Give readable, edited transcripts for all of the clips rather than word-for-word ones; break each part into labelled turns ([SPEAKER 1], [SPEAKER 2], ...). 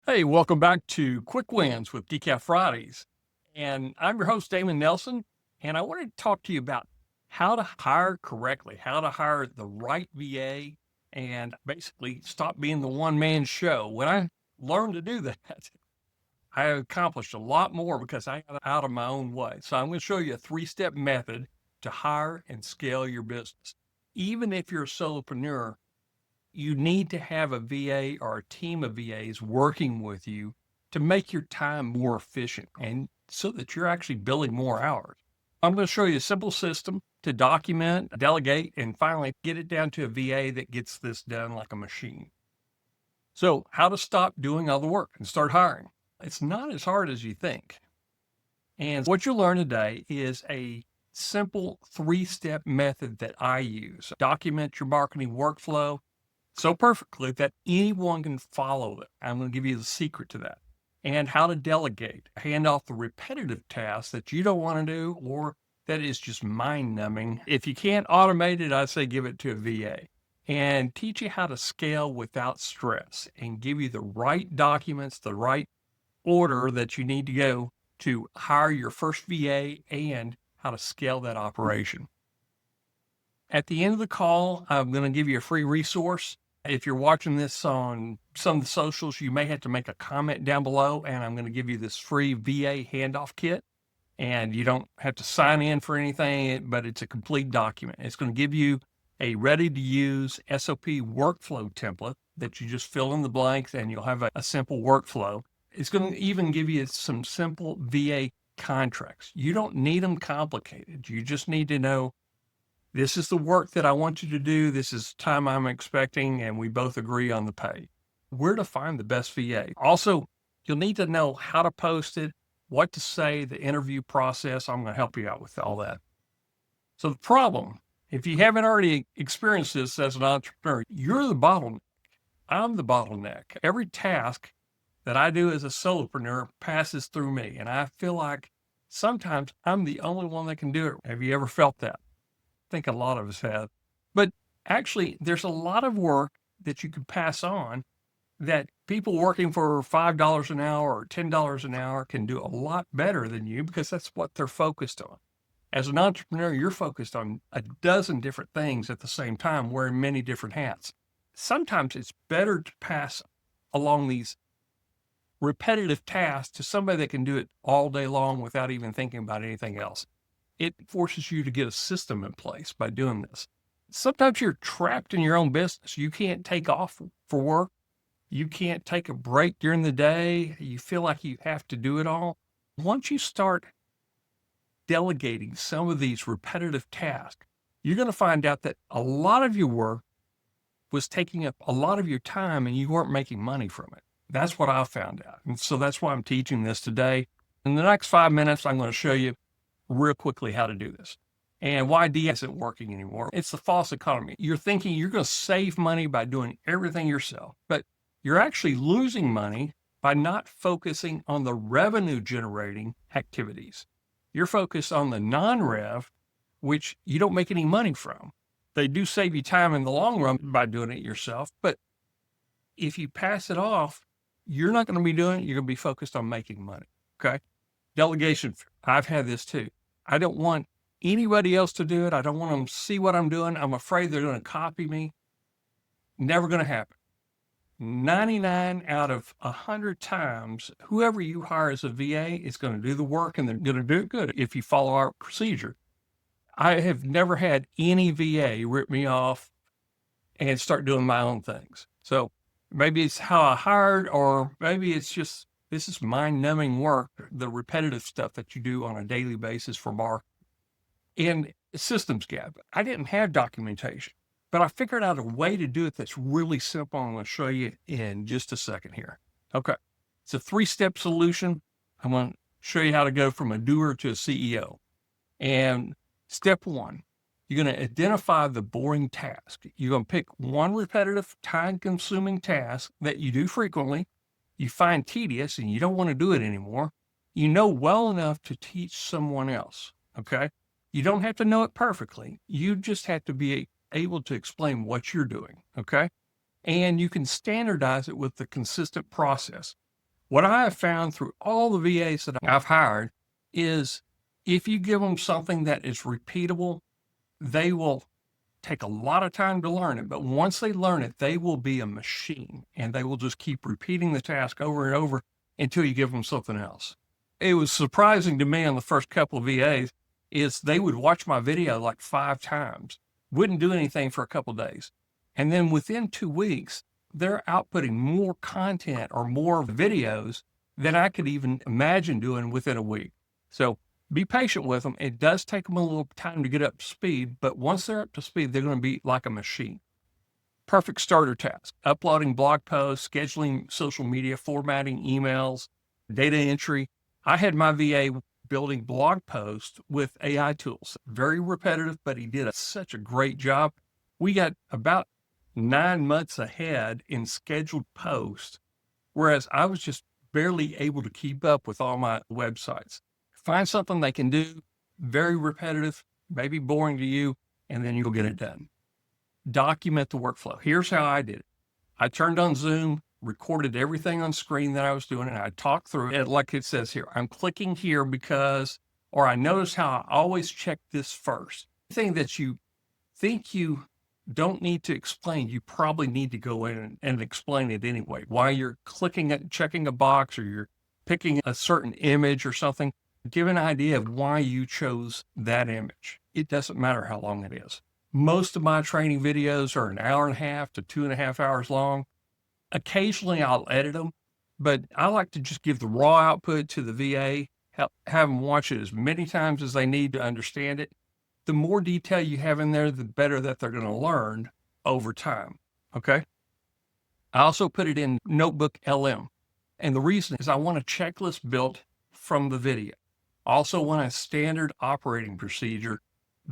[SPEAKER 1] Hey, welcome back to Quick Wins with GeekOutFridays. And I'm your host, Damon Nelson. And I wanted to talk to you about how to hire correctly, how to hire the right VA, and basically stop being the one man show. When I learned to do that, I accomplished a lot more because I got out of my own way. So I'm going to show you a 3-step method to hire and scale your business. Even if you're a solopreneur, you need to have a VA or a team of VAs working with you to make your time more efficient and so that you're actually billing more hours. I'm going to show you a simple system to document, delegate, and finally get it down to a VA that gets this done like a machine. So, how to stop doing all the work and start hiring. It's not as hard as you think. And what you'll learn today is a simple 3-step method that I use. Document your marketing workflow so perfectly that anyone can follow it. I'm going to give you the secret to that. And how to delegate, hand off the repetitive tasks that you don't want to do or that is just mind numbing. If you can't automate it, I say give it to a VA and teach you how to scale without stress and give you the right documents, the right order that you need to go to hire your first VA and how to scale that operation. At the end of the call, I'm going to give you a free resource. If you're watching this on some of the socials, you may have to make a comment down below, and I'm going to give you this free VA Handoff Kit. And you don't have to sign in for anything, but it's a complete document. It's going to give you a ready-to-use SOP workflow template that you just fill in the blanks, and you'll have a simple workflow. It's going to even give you some simple VA contracts. You don't need them complicated. You just need to know this is the work that I want you to do. This is time I'm expecting, and we both agree on the pay. Where to find the best VA. Also, you'll need to know how to post it, what to say, the interview process. I'm going to help you out with all that. So the problem, if you haven't already experienced this as an entrepreneur, you're the bottleneck. I'm the bottleneck. Every task that I do as a solopreneur passes through me, and I feel like sometimes I'm the only one that can do it. Have you ever felt that? Think a lot of us have. But actually, there's a lot of work that you could pass on that people working for $5 an hour or $10 an hour can do a lot better than you because that's what they're focused on. As an entrepreneur, you're focused on a dozen different things at the same time, wearing many different hats. Sometimes it's better to pass along these repetitive tasks to somebody that can do it all day long without even thinking about anything else. It forces you to get a system in place by doing this. Sometimes you're trapped in your own business. You can't take off for work. You can't take a break during the day. You feel like you have to do it all. Once you start delegating some of these repetitive tasks, you're going to find out that a lot of your work was taking up a lot of your time and you weren't making money from it. That's what I found out. And so that's why I'm teaching this today. In the next 5 minutes, I'm going to show you real quickly how to do this and why DI isn't working anymore. It's the false economy. You're thinking you're going to save money by doing everything yourself, but you're actually losing money by not focusing on the revenue generating activities. You're focused on the non-rev, which you don't make any money from. They do save you time in the long run by doing it yourself, but if you pass it off, you're not going to be doing it. You're going to be focused on making money. Okay. Delegation. I've had this too. I don't want anybody else to do it. I don't want them to see what I'm doing. I'm afraid they're going to copy me. Never going to happen. 99 out of 100 times, whoever you hire as a VA is going to do the work and they're going to do it good if you follow our procedure. I have never had any VA rip me off and start doing my own things. So maybe it's how I hired, or maybe it's just this is mind-numbing work, the repetitive stuff that you do on a daily basis for marketing. And systems gap. I didn't have documentation, but I figured out a way to do it that's really simple. I'm going to show you in just a second here. Okay. It's a 3-step solution. I'm going to show you how to go from a doer to a CEO. And step 1, you're going to identify the boring task. You're going to pick one repetitive, time-consuming task that you do frequently, you find tedious and you don't want to do it anymore. You know well enough to teach someone else, okay? You don't have to know it perfectly. You just have to be able to explain what you're doing, okay? And you can standardize it with the consistent process. What I have found through all the VAs that I've hired is if you give them something that is repeatable, they will take a lot of time to learn it. But once they learn it, they will be a machine and they will just keep repeating the task over and over until you give them something else. It was surprising to me on the first couple of VAs is they would watch my video like 5 times, wouldn't do anything for a couple of days. And then within 2 weeks, they're outputting more content or more videos than I could even imagine doing within a week. So be patient with them. It does take them a little time to get up to speed, but once they're up to speed, they're going to be like a machine. Perfect starter task: uploading blog posts, scheduling social media, formatting emails, data entry. I had my VA building blog posts with AI tools. Very repetitive, but he did such a great job. We got about 9 months ahead in scheduled posts, whereas I was just barely able to keep up with all my websites. Find something they can do, very repetitive, maybe boring to you, and then you'll get it done. Document the workflow. Here's how I did it. I turned on Zoom, recorded everything on screen that I was doing, and I talked through it like it says here. I'm clicking here because, or I notice how I always check this first. Anything that you think you don't need to explain, you probably need to go in and explain it anyway. While you're clicking it, checking a box, or you're picking a certain image or something, give an idea of why you chose that image. It doesn't matter how long it is. Most of my training videos are 1.5 to 2.5 hours long. Occasionally I'll edit them, but I like to just give the raw output to the VA, have them watch it as many times as they need to understand it. The more detail you have in there, the better that they're going to learn over time. Okay. I also put it in Notebook LM. And the reason is I want a checklist built from the video. Also want a standard operating procedure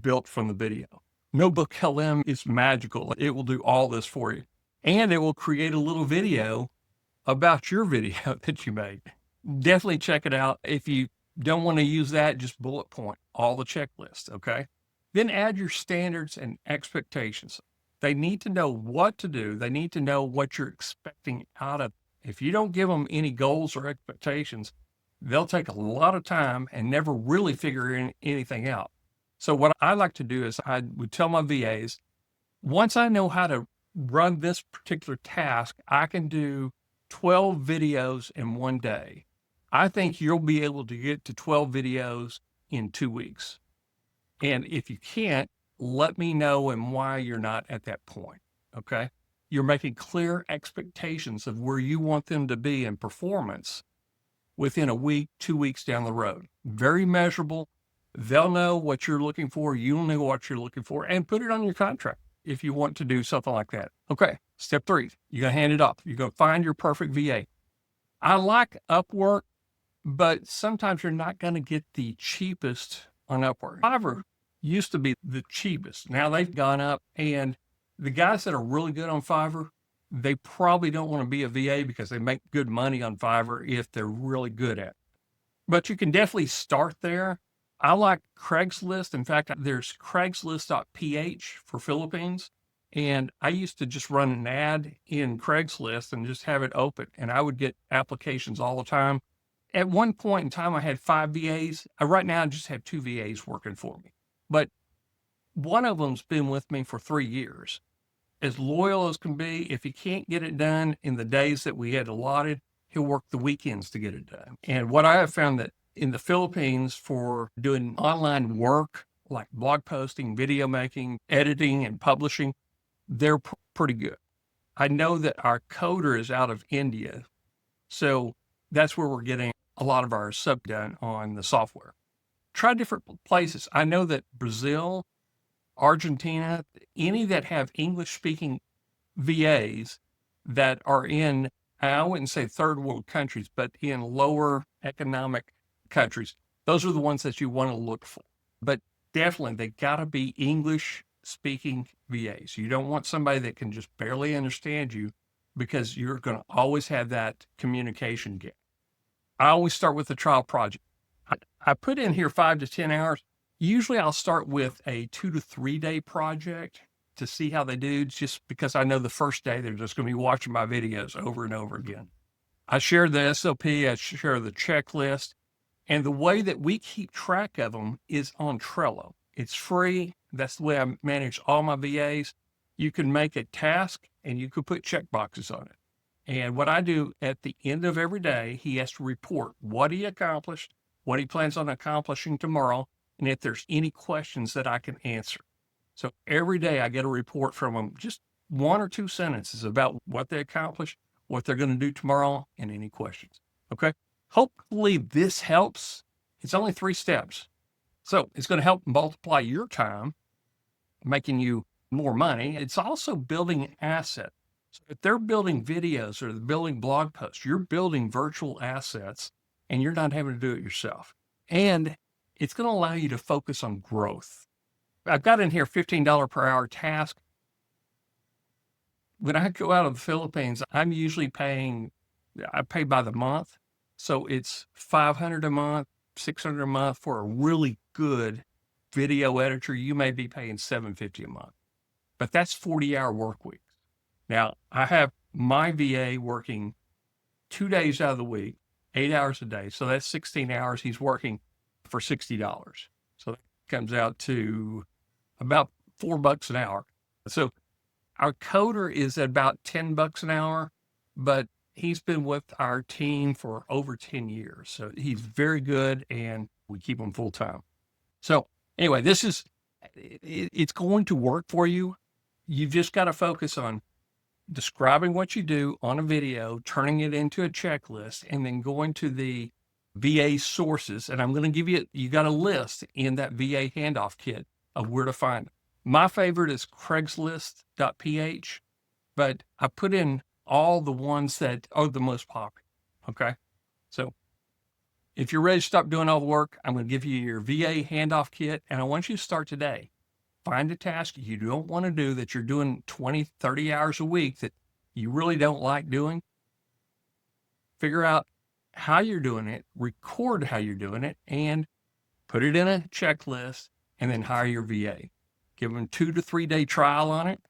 [SPEAKER 1] built from the video. Notebook LM is magical. It will do all this for you. And it will create a little video about your video that you made. Definitely check it out. If you don't want to use that, just bullet point all the checklists, okay? Then add your standards and expectations. They need to know what to do. They need to know what you're expecting out of. If you don't give them any goals or expectations, they'll take a lot of time and never really figure anything out. So what I like to do is I would tell my VAs, once I know how to run this particular task, I can do 12 videos in one day. I think you'll be able to get to 12 videos in 2 weeks. And if you can't, let me know and why you're not at that point. Okay. You're making clear expectations of where you want them to be in performance within a week, 2 weeks down the road. Very measurable. They'll know what you're looking for. You'll know what you're looking for, and put it on your contract if you want to do something like that. Okay. Step 3, you're going to hand it off. You're going to find your perfect VA. I like Upwork, but sometimes you're not going to get the cheapest on Upwork. Fiverr used to be the cheapest. Now they've gone up, and the guys that are really good on Fiverr, they probably don't want to be a VA because they make good money on Fiverr if they're really good at it. But you can definitely start there. I like Craigslist. In fact, there's Craigslist.ph for Philippines. And I used to just run an ad in Craigslist and just have it open. And I would get applications all the time. At one point in time, I had 5 VAs. Right now, I just have 2 VAs working for me. But one of them's been with me for 3 years. As loyal as can be, if he can't get it done in the days that we had allotted, he'll work the weekends to get it done. And what I have found that in the Philippines for doing online work, like blog posting, video making, editing, and publishing, they're pretty good. I know that our coder is out of India, so that's where we're getting a lot of our sub done on the software. Try different places. I know that Brazil, Argentina, any that have English-speaking VAs that are in, I wouldn't say third world countries, but in lower economic countries, those are the ones that you want to look for. But definitely, they got to be English-speaking VAs. You don't want somebody that can just barely understand you, because you're going to always have that communication gap. I always start with a trial project. I put in here 5 to 10 hours. Usually I'll start with a 2 to 3 day project to see how they do, just because I know the first day they're just going to be watching my videos over and over again. I share the SOP, I share the checklist, and the way that we keep track of them is on Trello. It's free. That's the way I manage all my VAs. You can make a task and you could put check boxes on it. And what I do at the end of every day, he has to report what he accomplished, what he plans on accomplishing tomorrow, and if there's any questions that I can answer. So every day I get a report from him, just 1 or 2 sentences about what they accomplished, what they're going to do tomorrow, and any questions. Okay. Hopefully this helps. It's only 3 steps. So it's going to help multiply your time, making you more money. It's also building an asset. So if they're building videos or they're building blog posts, you're building virtual assets and you're not having to do it yourself. And it's going to allow you to focus on growth. I've got in here $15 per hour task. When I go out of the Philippines, I'm usually I pay by the month. So it's $500 a month, $600 a month for a really good video editor. You may be paying $750 a month, but that's 40-hour work weeks. Now I have my VA working 2 days out of the week, 8 hours a day. So that's 16 hours. He's working for $60. So that comes out to about $4 an hour. So our coder is at about $10 an hour, but he's been with our team for over 10 years. So he's very good and we keep him full time. So anyway, it's going to work for you. You've just got to focus on describing what you do on a video, turning it into a checklist, and then going to the VA sources. And I'm going to give you got a list in that VA Handoff Kit of where to find it. My favorite is Craigslist.ph, but I put in all the ones that are the most popular. Okay. So if you're ready to stop doing all the work, I'm going to give you your VA Handoff Kit, and I want you to start today. Find a task you don't want to do that you're doing 20, 30 hours a week that you really don't like doing. Figure out how you're doing it, record how you're doing it, and put it in a checklist, and then hire your VA. Give them 2 to 3 day trial on it.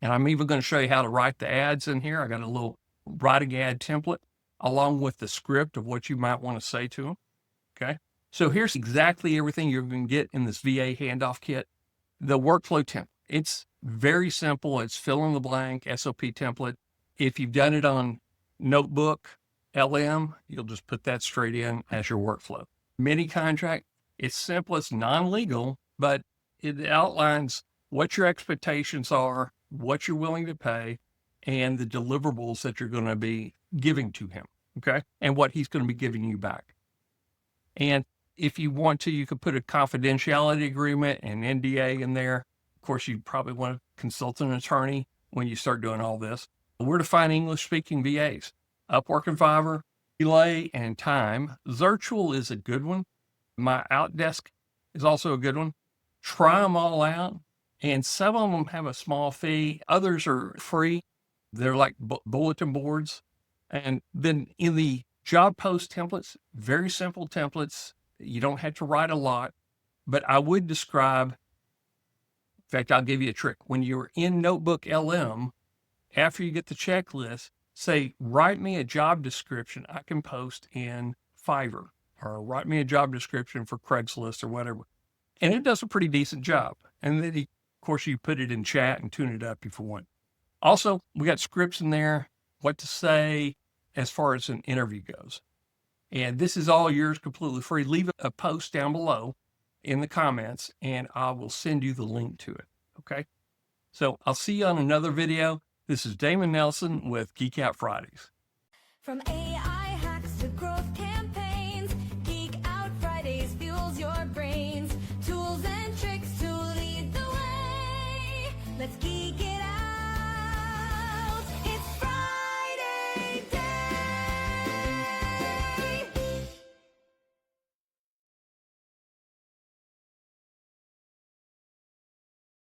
[SPEAKER 1] And I'm even going to show you how to write the ads in here. I got a little writing ad template along with the script of what you might want to say to them. Okay. So here's exactly everything you're going to get in this VA Handoff Kit. The workflow template. It's very simple. It's fill in the blank SOP template. If you've done it on Notebook LM, you'll just put that straight in as your workflow. Mini contract. It's simple. It's non-legal, but it outlines what your expectations are, what you're willing to pay, and the deliverables that you're going to be giving to him, okay? And what he's going to be giving you back. And if you want to, you could put a confidentiality agreement and NDA in there. Of course, you probably want to consult an attorney when you start doing all this. Where to find English-speaking VAs? Upwork and Fiverr, Delay, and Time. Zirtual is a good one. My Outdesk is also a good one. Try them all out. And some of them have a small fee. Others are free. They're like bulletin boards. And then in the job post templates, very simple templates. You don't have to write a lot, but I would describe, in fact, I'll give you a trick. When you're in Notebook LM, after you get the checklist, say, write me a job description I can post in Fiverr, or write me a job description for Craigslist or whatever. And it does a pretty decent job. And then, of course, you put it in chat and tune it up if you want. Also, we got scripts in there, what to say as far as an interview goes. And this is all yours completely free. Leave a post down below in the comments and I will send you the link to it. Okay. So I'll see you on another video. This is Damon Nelson with Geek Out Fridays. From